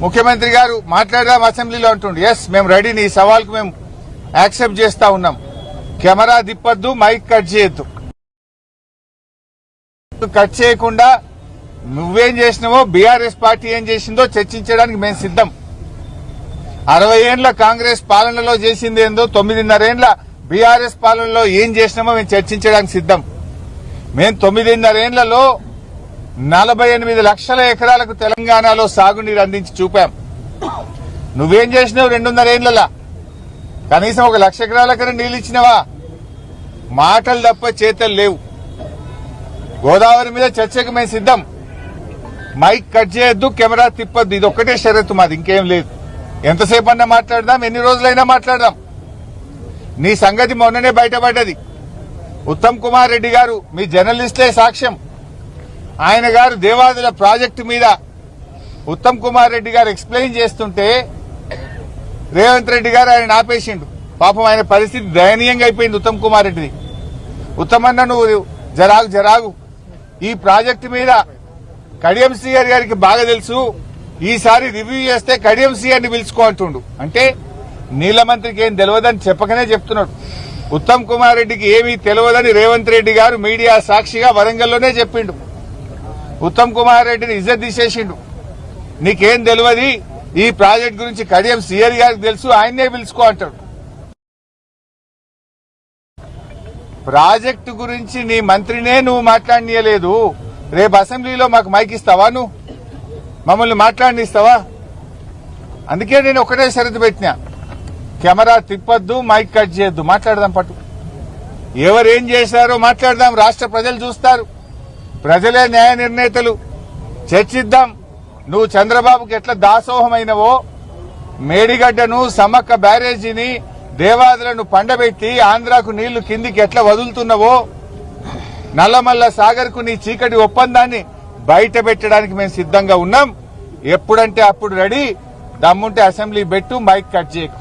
ముఖ్యమంత్రి గారు మాట్లాడదాం అసెంబ్లీలో అంటుండు. ఎస్, మేము రెడీ, నీ సవాల్కు మేము యాక్సెప్ట్ చేస్తా ఉన్నాం. కెమెరా తిప్పొద్దు, మైక్ కట్ చేయొద్దు. కట్ చేయకుండా నువ్వేం చేసినావో, బీఆర్ఎస్ పార్టీ ఏం చేసిందో చర్చించడానికి మేము సిద్ధం. 60 ఏండ్ల కాంగ్రెస్ పాలనలో చేసింది ఏందో, 9.5 ఏండ్ల బీఆర్ఎస్ పాలనలో ఏం చేసినామో మేము చర్చించడానికి సిద్ధం. మేము 9.5 ఏండ్లలో 48 లక్షల ఎకరాలకు తెలంగాణలో సాగునీరు అందించి చూపాం. నువ్వేం చేసినావు 2.5 ఏండ్లలో? కనీసం 1 లక్ష ఎకరాలకన్నా నీళ్ళు ఇచ్చినావా? మాటలు తప్ప చేతలు లేవు. గోదావరి మీద చర్చకు మేము సిద్ధం. మైక్ కట్ చేయొద్దు, కెమెరా తిప్పొద్దు, ఇది ఒక్కటే షరతు మాది, ఇంకేం లేదు. ఎంతసేపు అన్నా మాట్లాడదాం, ఎన్ని రోజులైనా మాట్లాడదాం. నీ సంగతి మొన్ననే బయటపడ్డది. ఉత్తమ్ కుమార్ రెడ్డి గారు, మీ జర్నలిస్టే సాక్ష్యం. ఆయన గారు దేవాదుల ప్రాజెక్టు మీద ఉత్తమ్ కుమార్ రెడ్డి గారు ఎక్స్ప్లెయిన్ చేస్తుంటే రేవంత్ రెడ్డి గారు ఆయన ఆపేసిండు. పాపం ఆయన పరిస్థితి దయనీయంగా అయిపోయింది ఉత్తమ్ కుమార్ రెడ్డిది. ఉత్తమన్న, నువ్వు జరాగు, ఈ ప్రాజెక్టు మీద కడియం శ్రీహరి గారికి బాగా తెలుసు, ఈసారి రివ్యూ చేస్తే కడియం శ్రీహరిని పిలుచుకో అంటుండు. అంటే నీళ్ల మంత్రికి ఏం తెలియదని చెప్పకనే చెప్తున్నాడు. ఉత్తమ్ కుమార్ రెడ్డికి ఏమీ తెలియదని రేవంత్ రెడ్డి గారు మీడియా సాక్షిగా వరంగల్లోనే చెప్పిండు. ఉత్తమ్ కుమార్ రెడ్డిని ఇజ్జత్ తీసేసిండు. నీకేం తెలియదు, ఈ ప్రాజెక్ట్ గురించి కడియం శ్రీహరి గారికి తెలుసు, ఆయన్నే పిలుచుకో అంటాడు. ప్రాజెక్టు గురించి నీ మంత్రినే నువ్వు మాట్లాడనీయలేదు. రేపు అసెంబ్లీలో మాకు మైక్ ఇస్తావా? నువ్వు మమ్మల్ని మాట్లాడనిస్తావా? అందుకే నేను ఒకటే షరతు పెట్టినా, కెమెరా తిప్పొద్దు, మైక్ కట్ చేయొద్దు, మాట్లాడదాం. పట్టు ఎవరేం చేశారో మాట్లాడదాం. రాష్ట్ర ప్రజలు చూస్తారు, ప్రజలే న్యాయ నిర్ణేతలు. చర్చిద్దాం. నువ్వు చంద్రబాబుకి ఎట్లా దాసోహమైనవో, మేడిగడ్డను, సమ్మక్క బ్యారేజీని, దేవాదులను పండబెట్టి ఆంధ్రాకు నీళ్లు కిందికి ఎట్లా వదులుతున్నావో, నల్లమల్ల సాగర్ కు నీ చీకటి ఒప్పందాన్ని బయట పెట్టడానికి మేము సిద్ధంగా ఉన్నాం. ఎప్పుడంటే అప్పుడు రెడీ. దమ్ముంటే అసెంబ్లీ పెట్టు, మైక్ కట్ చేయకు.